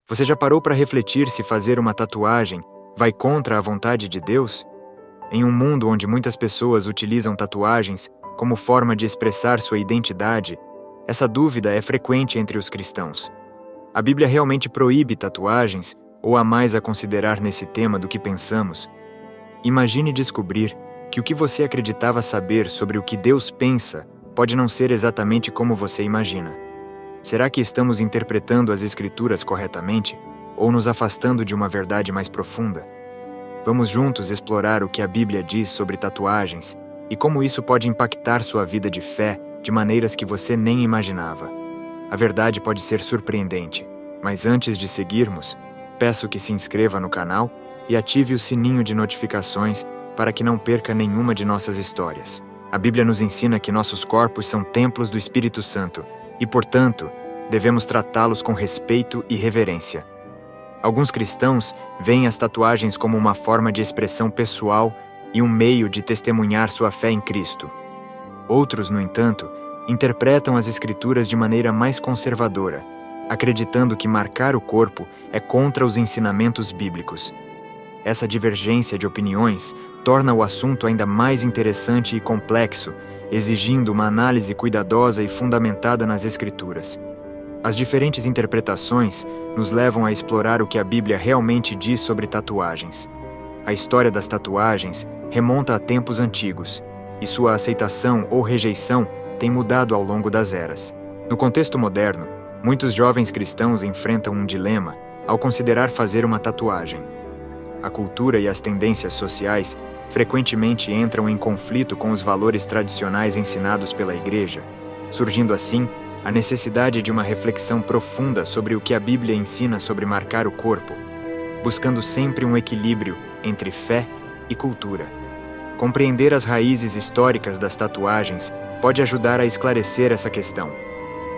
Você já parou para refletir se fazer uma tatuagem vai contra a vontade de Deus? Em um mundo onde muitas pessoas utilizam tatuagens como forma de expressar sua identidade, essa dúvida é frequente entre os cristãos. A Bíblia realmente proíbe tatuagens ou há mais a considerar nesse tema do que pensamos? Imagine descobrir que o que você acreditava saber sobre o que Deus pensa pode não ser exatamente como você imagina. Será que estamos interpretando as Escrituras corretamente ou nos afastando de uma verdade mais profunda? Vamos juntos explorar o que a Bíblia diz sobre tatuagens e como isso pode impactar sua vida de fé de maneiras que você nem imaginava. A verdade pode ser surpreendente, mas antes de seguirmos, peço que se inscreva no canal e ative o sininho de notificações para que não perca nenhuma de nossas histórias. A Bíblia nos ensina que nossos corpos são templos do Espírito Santo e, portanto, devemos tratá-los com respeito e reverência. Alguns cristãos veem as tatuagens como uma forma de expressão pessoal e um meio de testemunhar sua fé em Cristo. Outros, no entanto, interpretam as Escrituras de maneira mais conservadora, acreditando que marcar o corpo é contra os ensinamentos bíblicos. Essa divergência de opiniões torna o assunto ainda mais interessante e complexo, exigindo uma análise cuidadosa e fundamentada nas Escrituras. As diferentes interpretações nos levam a explorar o que a Bíblia realmente diz sobre tatuagens. A história das tatuagens remonta a tempos antigos, e sua aceitação ou rejeição tem mudado ao longo das eras. No contexto moderno, muitos jovens cristãos enfrentam um dilema ao considerar fazer uma tatuagem. A cultura e as tendências sociais frequentemente entram em conflito com os valores tradicionais ensinados pela Igreja, surgindo assim a necessidade de uma reflexão profunda sobre o que a Bíblia ensina sobre marcar o corpo, buscando sempre um equilíbrio entre fé e cultura. Compreender as raízes históricas das tatuagens pode ajudar a esclarecer essa questão.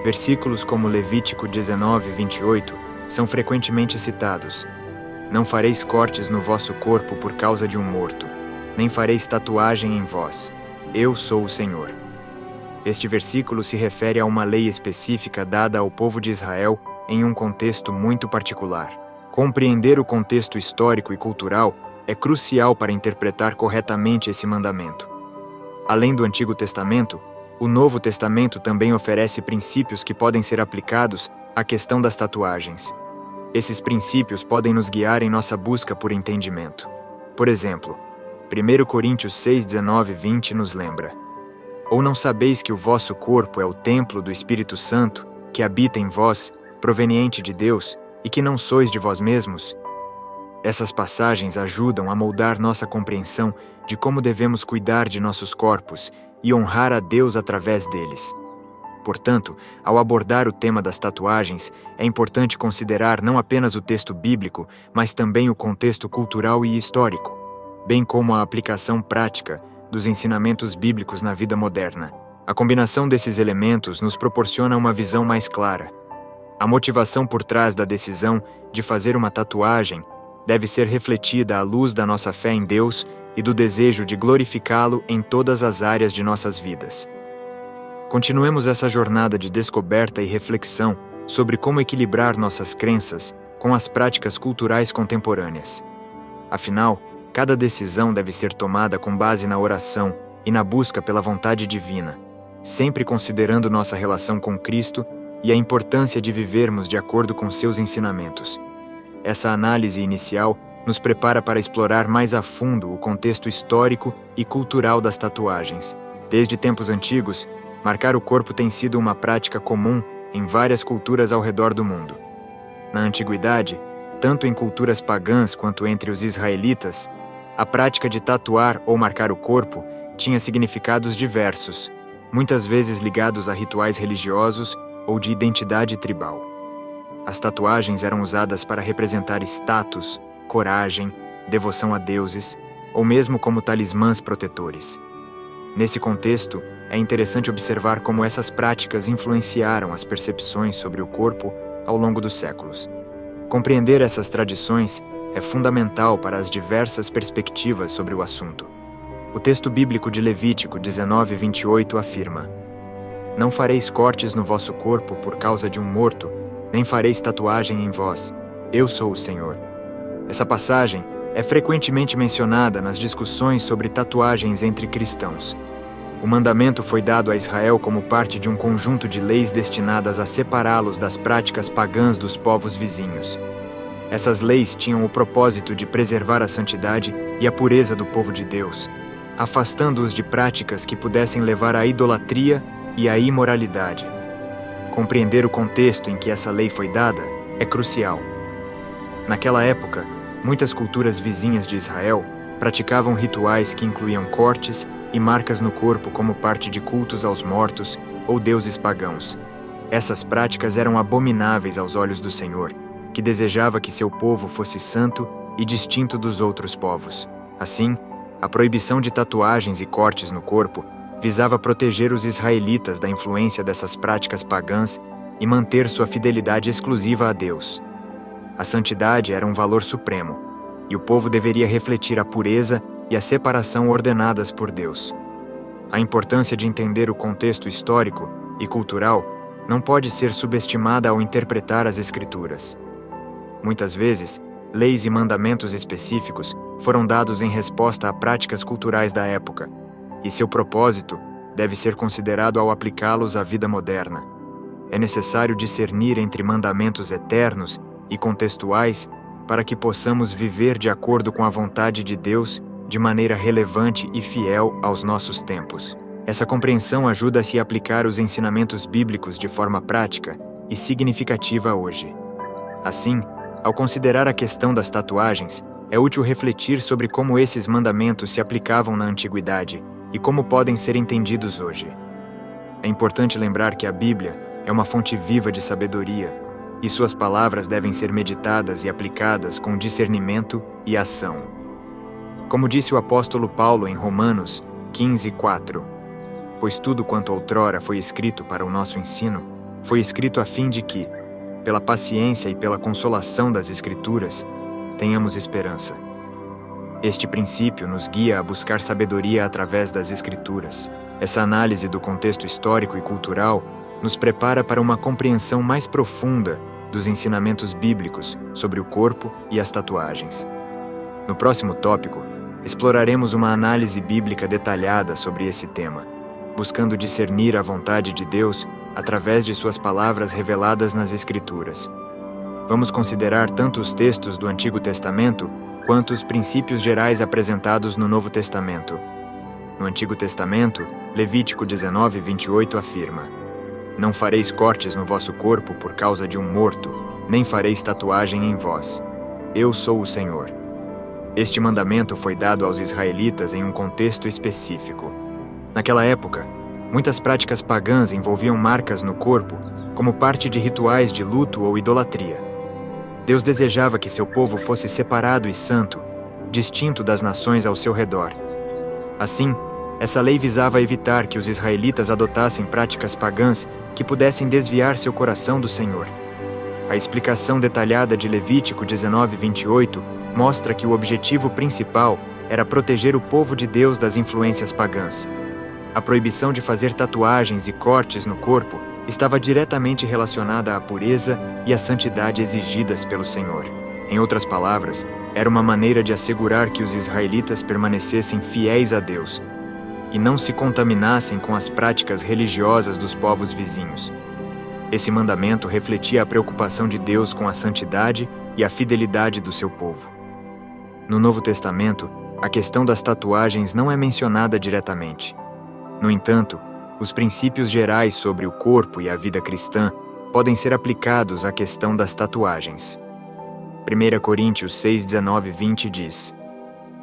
Versículos como Levítico 19:28 são frequentemente citados. Não fareis cortes no vosso corpo por causa de um morto, nem fareis tatuagem em vós. Eu sou o Senhor. Este versículo se refere a uma lei específica dada ao povo de Israel em um contexto muito particular. Compreender o contexto histórico e cultural é crucial para interpretar corretamente esse mandamento. Além do Antigo Testamento, o Novo Testamento também oferece princípios que podem ser aplicados à questão das tatuagens. Esses princípios podem nos guiar em nossa busca por entendimento. Por exemplo, 1 Coríntios 6:19-20 nos lembra: Ou não sabeis que o vosso corpo é o templo do Espírito Santo, que habita em vós, proveniente de Deus, e que não sois de vós mesmos? Essas passagens ajudam a moldar nossa compreensão de como devemos cuidar de nossos corpos e honrar a Deus através deles. Portanto, ao abordar o tema das tatuagens, é importante considerar não apenas o texto bíblico, mas também o contexto cultural e histórico, bem como a aplicação prática dos ensinamentos bíblicos na vida moderna. A combinação desses elementos nos proporciona uma visão mais clara. A motivação por trás da decisão de fazer uma tatuagem deve ser refletida à luz da nossa fé em Deus e do desejo de glorificá-lo em todas as áreas de nossas vidas. Continuemos essa jornada de descoberta e reflexão sobre como equilibrar nossas crenças com as práticas culturais contemporâneas. Afinal, cada decisão deve ser tomada com base na oração e na busca pela vontade divina, sempre considerando nossa relação com Cristo e a importância de vivermos de acordo com seus ensinamentos. Essa análise inicial nos prepara para explorar mais a fundo o contexto histórico e cultural das tatuagens. Desde tempos antigos, marcar o corpo tem sido uma prática comum em várias culturas ao redor do mundo. Na antiguidade, tanto em culturas pagãs quanto entre os israelitas, a prática de tatuar ou marcar o corpo tinha significados diversos, muitas vezes ligados a rituais religiosos ou de identidade tribal. As tatuagens eram usadas para representar status, coragem, devoção a deuses, ou mesmo como talismãs protetores. Nesse contexto, é interessante observar como essas práticas influenciaram as percepções sobre o corpo ao longo dos séculos. Compreender essas tradições é fundamental para as diversas perspectivas sobre o assunto. O texto bíblico de Levítico 19:28 afirma: Não fareis cortes no vosso corpo por causa de um morto, nem fareis tatuagem em vós. Eu sou o Senhor. Essa passagem é frequentemente mencionada nas discussões sobre tatuagens entre cristãos. O mandamento foi dado a Israel como parte de um conjunto de leis destinadas a separá-los das práticas pagãs dos povos vizinhos. Essas leis tinham o propósito de preservar a santidade e a pureza do povo de Deus, afastando-os de práticas que pudessem levar à idolatria e à imoralidade. Compreender o contexto em que essa lei foi dada é crucial. Naquela época, muitas culturas vizinhas de Israel praticavam rituais que incluíam cortes e marcas no corpo como parte de cultos aos mortos ou deuses pagãos. Essas práticas eram abomináveis aos olhos do Senhor, que desejava que seu povo fosse santo e distinto dos outros povos. Assim, a proibição de tatuagens e cortes no corpo visava proteger os israelitas da influência dessas práticas pagãs e manter sua fidelidade exclusiva a Deus. A santidade era um valor supremo, e o povo deveria refletir a pureza e a separação ordenadas por Deus. A importância de entender o contexto histórico e cultural não pode ser subestimada ao interpretar as Escrituras. Muitas vezes, leis e mandamentos específicos foram dados em resposta a práticas culturais da época, e seu propósito deve ser considerado ao aplicá-los à vida moderna. É necessário discernir entre mandamentos eternos e contextuais para que possamos viver de acordo com a vontade de Deus de maneira relevante e fiel aos nossos tempos. Essa compreensão ajuda a se aplicar os ensinamentos bíblicos de forma prática e significativa hoje. Assim, ao considerar a questão das tatuagens, é útil refletir sobre como esses mandamentos se aplicavam na antiguidade e como podem ser entendidos hoje. É importante lembrar que a Bíblia é uma fonte viva de sabedoria, e suas palavras devem ser meditadas e aplicadas com discernimento e ação. Como disse o apóstolo Paulo em Romanos 15:4, pois tudo quanto outrora foi escrito para o nosso ensino, foi escrito a fim de que, pela paciência e pela consolação das Escrituras, tenhamos esperança. Este princípio nos guia a buscar sabedoria através das Escrituras. Essa análise do contexto histórico e cultural nos prepara para uma compreensão mais profunda dos ensinamentos bíblicos sobre o corpo e as tatuagens. No próximo tópico, exploraremos uma análise bíblica detalhada sobre esse tema, buscando discernir a vontade de Deus através de suas palavras reveladas nas Escrituras. Vamos considerar tanto os textos do Antigo Testamento quanto os princípios gerais apresentados no Novo Testamento. No Antigo Testamento, Levítico 19:28 afirma: Não fareis cortes no vosso corpo por causa de um morto, nem fareis tatuagem em vós. Eu sou o Senhor. Este mandamento foi dado aos israelitas em um contexto específico. Naquela época, muitas práticas pagãs envolviam marcas no corpo como parte de rituais de luto ou idolatria. Deus desejava que seu povo fosse separado e santo, distinto das nações ao seu redor. Assim, essa lei visava evitar que os israelitas adotassem práticas pagãs que pudessem desviar seu coração do Senhor. A explicação detalhada de Levítico 19:28 mostra que o objetivo principal era proteger o povo de Deus das influências pagãs. A proibição de fazer tatuagens e cortes no corpo estava diretamente relacionada à pureza e à santidade exigidas pelo Senhor. Em outras palavras, era uma maneira de assegurar que os israelitas permanecessem fiéis a Deus e não se contaminassem com as práticas religiosas dos povos vizinhos. Esse mandamento refletia a preocupação de Deus com a santidade e a fidelidade do seu povo. No Novo Testamento, a questão das tatuagens não é mencionada diretamente. No entanto, os princípios gerais sobre o corpo e a vida cristã podem ser aplicados à questão das tatuagens. 1 Coríntios 6:19-20 diz: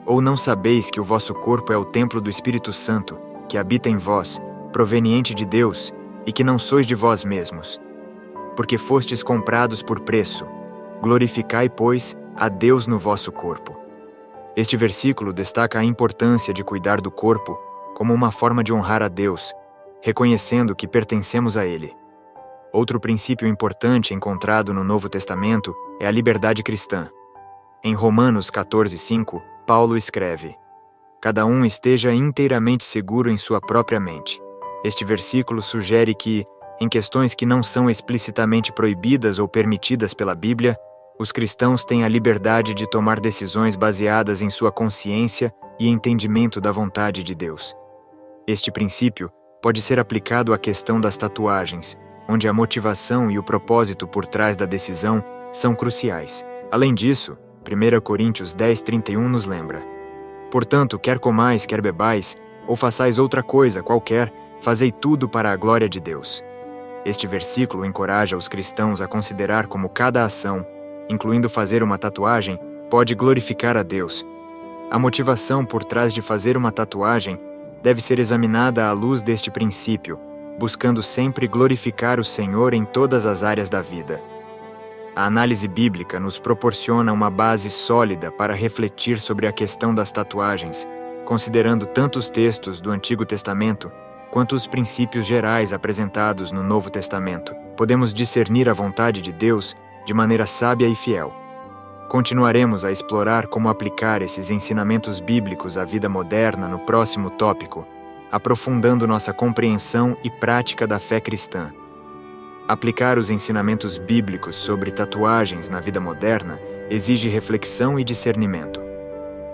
Ou não sabeis que o vosso corpo é o templo do Espírito Santo, que habita em vós, proveniente de Deus, e que não sois de vós mesmos? Porque fostes comprados por preço. Glorificai, pois, a Deus no vosso corpo. Este versículo destaca a importância de cuidar do corpo como uma forma de honrar a Deus, reconhecendo que pertencemos a Ele. Outro princípio importante encontrado no Novo Testamento é a liberdade cristã. Em Romanos 14:5, Paulo escreve: Cada um esteja inteiramente seguro em sua própria mente. Este versículo sugere que, em questões que não são explicitamente proibidas ou permitidas pela Bíblia, Os cristãos têm a liberdade de tomar decisões baseadas em sua consciência e entendimento da vontade de Deus. Este princípio pode ser aplicado à questão das tatuagens, onde a motivação e o propósito por trás da decisão são cruciais. Além disso, 1 Coríntios 10:31 nos lembra: portanto, quer comais, quer bebais, ou façais outra coisa qualquer, fazei tudo para a glória de Deus. Este versículo encoraja os cristãos a considerar como cada ação, incluindo fazer uma tatuagem, pode glorificar a Deus. A motivação por trás de fazer uma tatuagem deve ser examinada à luz deste princípio, buscando sempre glorificar o Senhor em todas as áreas da vida. A análise bíblica nos proporciona uma base sólida para refletir sobre a questão das tatuagens, considerando tanto os textos do Antigo Testamento quanto os princípios gerais apresentados no Novo Testamento. Podemos discernir a vontade de Deus de maneira sábia e fiel. Continuaremos a explorar como aplicar esses ensinamentos bíblicos à vida moderna no próximo tópico, aprofundando nossa compreensão e prática da fé cristã. Aplicar os ensinamentos bíblicos sobre tatuagens na vida moderna exige reflexão e discernimento.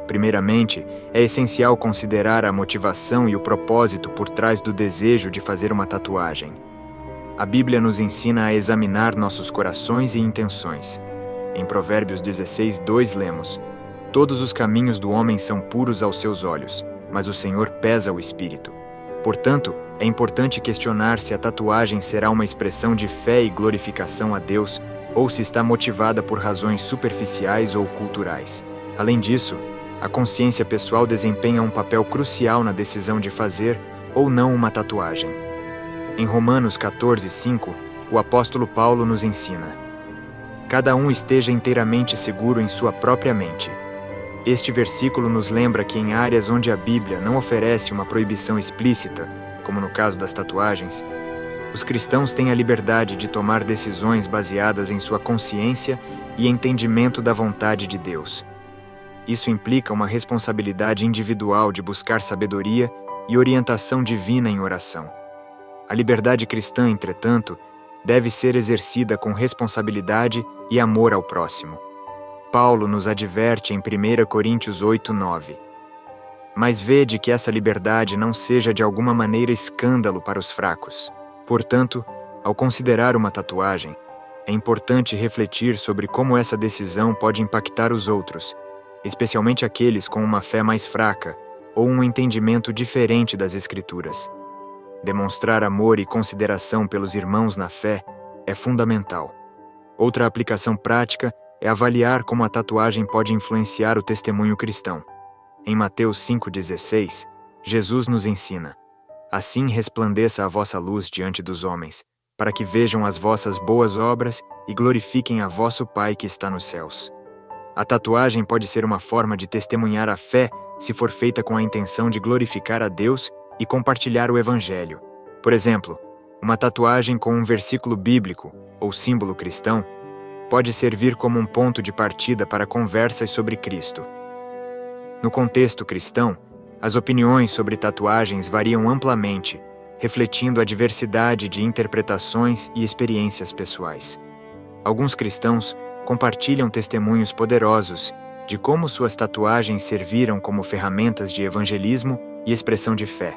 Primeiramente, é essencial considerar a motivação e o propósito por trás do desejo de fazer uma tatuagem. A Bíblia nos ensina a examinar nossos corações e intenções. Em Provérbios 16:2 lemos: todos os caminhos do homem são puros aos seus olhos, mas o Senhor pesa o espírito. Portanto, é importante questionar se a tatuagem será uma expressão de fé e glorificação a Deus ou se está motivada por razões superficiais ou culturais. Além disso, a consciência pessoal desempenha um papel crucial na decisão de fazer ou não uma tatuagem. Em Romanos 14:5, o apóstolo Paulo nos ensina: cada um esteja inteiramente seguro em sua própria mente. Este versículo nos lembra que em áreas onde a Bíblia não oferece uma proibição explícita, como no caso das tatuagens, os cristãos têm a liberdade de tomar decisões baseadas em sua consciência e entendimento da vontade de Deus. Isso implica uma responsabilidade individual de buscar sabedoria e orientação divina em oração. A liberdade cristã, entretanto, deve ser exercida com responsabilidade e amor ao próximo. Paulo nos adverte em 1 Coríntios 8:9. Mas vede que essa liberdade não seja de alguma maneira escândalo para os fracos. Portanto, ao considerar uma tatuagem, é importante refletir sobre como essa decisão pode impactar os outros, especialmente aqueles com uma fé mais fraca ou um entendimento diferente das Escrituras. Demonstrar amor e consideração pelos irmãos na fé é fundamental. Outra aplicação prática é avaliar como a tatuagem pode influenciar o testemunho cristão. Em Mateus 5,16, Jesus nos ensina: assim resplandeça a vossa luz diante dos homens, para que vejam as vossas boas obras e glorifiquem a vosso Pai que está nos céus. A tatuagem pode ser uma forma de testemunhar a fé se for feita com a intenção de glorificar a Deus e compartilhar o Evangelho. Por exemplo, uma tatuagem com um versículo bíblico ou símbolo cristão pode servir como um ponto de partida para conversas sobre Cristo. No contexto cristão, as opiniões sobre tatuagens variam amplamente, refletindo a diversidade de interpretações e experiências pessoais. Alguns cristãos compartilham testemunhos poderosos de como suas tatuagens serviram como ferramentas de evangelismo e expressão de fé.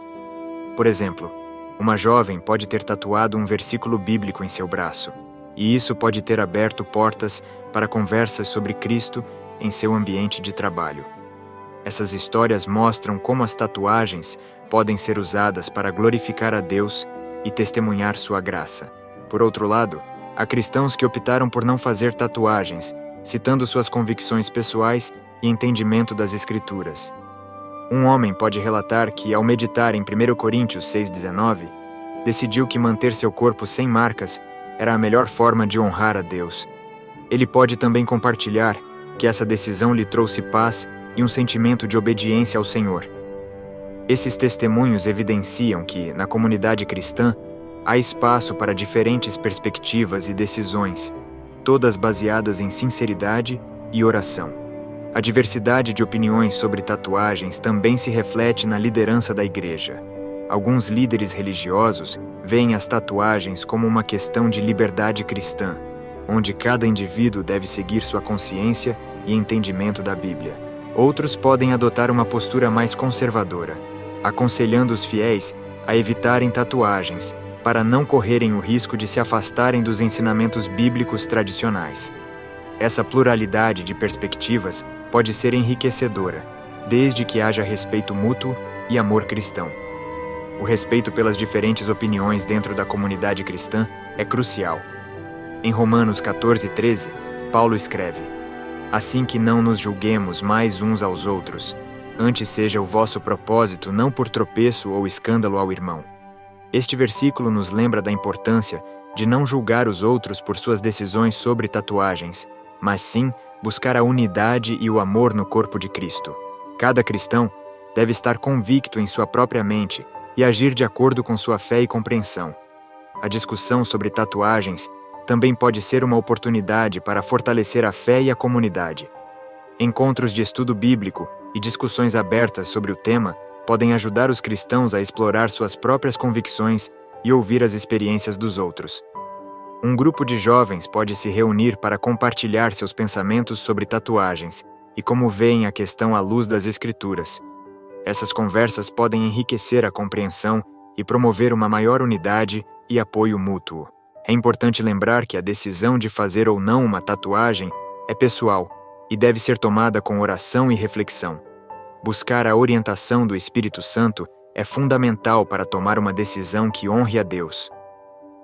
Por exemplo, uma jovem pode ter tatuado um versículo bíblico em seu braço, e isso pode ter aberto portas para conversas sobre Cristo em seu ambiente de trabalho. Essas histórias mostram como as tatuagens podem ser usadas para glorificar a Deus e testemunhar sua graça. Por outro lado, há cristãos que optaram por não fazer tatuagens, citando suas convicções pessoais e entendimento das Escrituras. Um homem pode relatar que, ao meditar em 1 Coríntios 6,19, decidiu que manter seu corpo sem marcas era a melhor forma de honrar a Deus. Ele pode também compartilhar que essa decisão lhe trouxe paz e um sentimento de obediência ao Senhor. Esses testemunhos evidenciam que, na comunidade cristã, há espaço para diferentes perspectivas e decisões, todas baseadas em sinceridade e oração. A diversidade de opiniões sobre tatuagens também se reflete na liderança da igreja. Alguns líderes religiosos veem as tatuagens como uma questão de liberdade cristã, onde cada indivíduo deve seguir sua consciência e entendimento da Bíblia. Outros podem adotar uma postura mais conservadora, aconselhando os fiéis a evitarem tatuagens, para não correrem o risco de se afastarem dos ensinamentos bíblicos tradicionais. Essa pluralidade de perspectivas pode ser enriquecedora, desde que haja respeito mútuo e amor cristão. O respeito pelas diferentes opiniões dentro da comunidade cristã é crucial. Em Romanos 14:13, Paulo escreve: "Assim que não nos julguemos mais uns aos outros, antes seja o vosso propósito não por tropeço ou escândalo ao irmão." Este versículo nos lembra da importância de não julgar os outros por suas decisões sobre tatuagens, mas sim buscar a unidade e o amor no corpo de Cristo. Cada cristão deve estar convicto em sua própria mente e agir de acordo com sua fé e compreensão. A discussão sobre tatuagens também pode ser uma oportunidade para fortalecer a fé e a comunidade. Encontros de estudo bíblico e discussões abertas sobre o tema podem ajudar os cristãos a explorar suas próprias convicções e ouvir as experiências dos outros. Um grupo de jovens pode se reunir para compartilhar seus pensamentos sobre tatuagens e como veem a questão à luz das Escrituras. Essas conversas podem enriquecer a compreensão e promover uma maior unidade e apoio mútuo. É importante lembrar que a decisão de fazer ou não uma tatuagem é pessoal e deve ser tomada com oração e reflexão. Buscar a orientação do Espírito Santo é fundamental para tomar uma decisão que honre a Deus.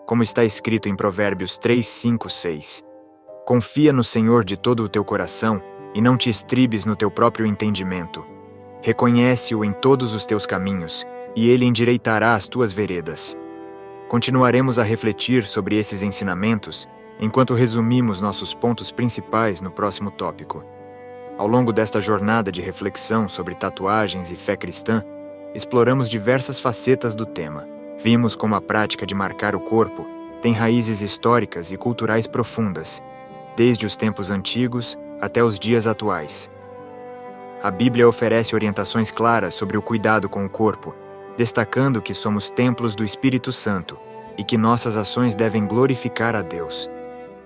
Como está escrito em Provérbios 3, 5, 6. Confia no Senhor de todo o teu coração e não te estribes no teu próprio entendimento. Reconhece-o em todos os teus caminhos e ele endireitará as tuas veredas. Continuaremos a refletir sobre esses ensinamentos enquanto resumimos nossos pontos principais no próximo tópico. Ao longo desta jornada de reflexão sobre tatuagens e fé cristã, exploramos diversas facetas do tema. Vimos como a prática de marcar o corpo tem raízes históricas e culturais profundas, desde os tempos antigos até os dias atuais. A Bíblia oferece orientações claras sobre o cuidado com o corpo, destacando que somos templos do Espírito Santo e que nossas ações devem glorificar a Deus.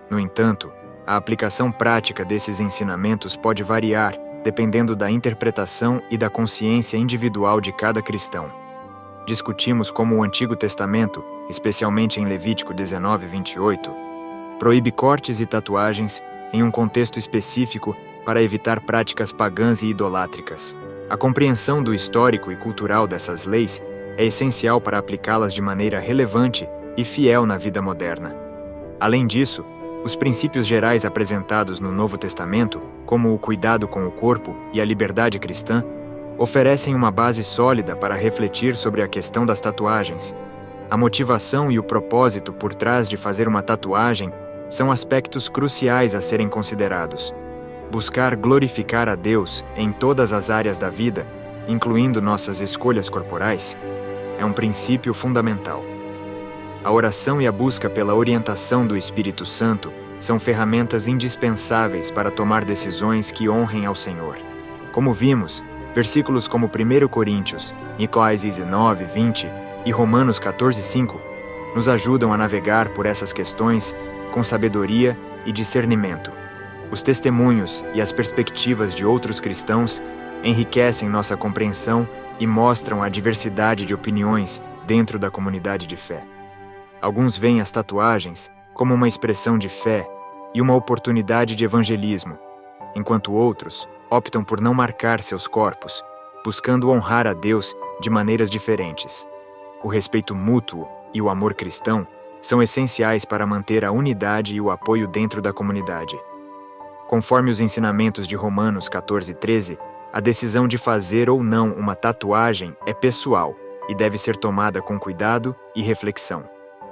No entanto, a aplicação prática desses ensinamentos pode variar, dependendo da interpretação e da consciência individual de cada cristão. Discutimos como o Antigo Testamento, especialmente em Levítico 19, 28, proíbe cortes e tatuagens em um contexto específico para evitar práticas pagãs e idolátricas. A compreensão do histórico e cultural dessas leis é essencial para aplicá-las de maneira relevante e fiel na vida moderna. Além disso, os princípios gerais apresentados no Novo Testamento, como o cuidado com o corpo e a liberdade cristã, oferecem uma base sólida para refletir sobre a questão das tatuagens. A motivação e o propósito por trás de fazer uma tatuagem são aspectos cruciais a serem considerados. Buscar glorificar a Deus em todas as áreas da vida, incluindo nossas escolhas corporais, é um princípio fundamental. A oração e a busca pela orientação do Espírito Santo são ferramentas indispensáveis para tomar decisões que honrem ao Senhor. Como vimos, versículos como 1 Coríntios, Eclesiastes 9, 20 e Romanos 14, 5 nos ajudam a navegar por essas questões com sabedoria e discernimento. Os testemunhos e as perspectivas de outros cristãos enriquecem nossa compreensão e mostram a diversidade de opiniões dentro da comunidade de fé. Alguns veem as tatuagens como uma expressão de fé e uma oportunidade de evangelismo, enquanto outros optam por não marcar seus corpos, buscando honrar a Deus de maneiras diferentes. O respeito mútuo e o amor cristão são essenciais para manter a unidade e o apoio dentro da comunidade. Conforme os ensinamentos de Romanos 14, 13, a decisão de fazer ou não uma tatuagem é pessoal e deve ser tomada com cuidado e reflexão.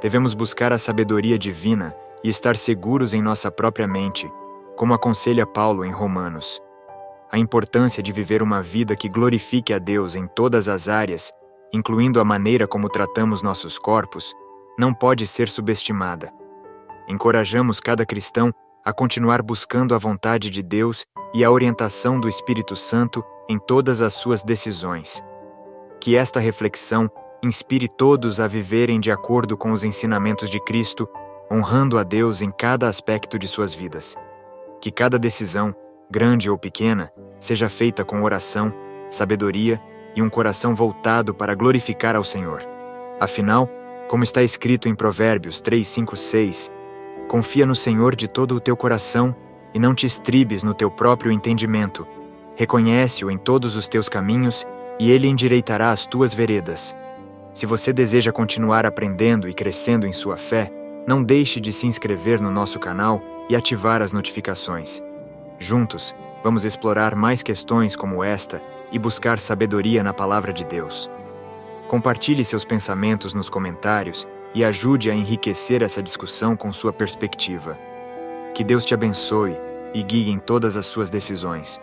Devemos buscar a sabedoria divina e estar seguros em nossa própria mente, como aconselha Paulo em Romanos. A importância de viver uma vida que glorifique a Deus em todas as áreas, incluindo a maneira como tratamos nossos corpos, não pode ser subestimada. Encorajamos cada cristão a continuar buscando a vontade de Deus e a orientação do Espírito Santo em todas as suas decisões. Que esta reflexão inspire todos a viverem de acordo com os ensinamentos de Cristo, honrando a Deus em cada aspecto de suas vidas. Que cada decisão, grande ou pequena, seja feita com oração, sabedoria e um coração voltado para glorificar ao Senhor. Afinal, como está escrito em Provérbios 3, 5, 6, confia no Senhor de todo o teu coração e não te estribes no teu próprio entendimento. Reconhece-o em todos os teus caminhos e ele endireitará as tuas veredas. Se você deseja continuar aprendendo e crescendo em sua fé, não deixe de se inscrever no nosso canal e ativar as notificações. Juntos, vamos explorar mais questões como esta e buscar sabedoria na Palavra de Deus. Compartilhe seus pensamentos nos comentários e ajude a enriquecer essa discussão com sua perspectiva. Que Deus te abençoe e guie em todas as suas decisões.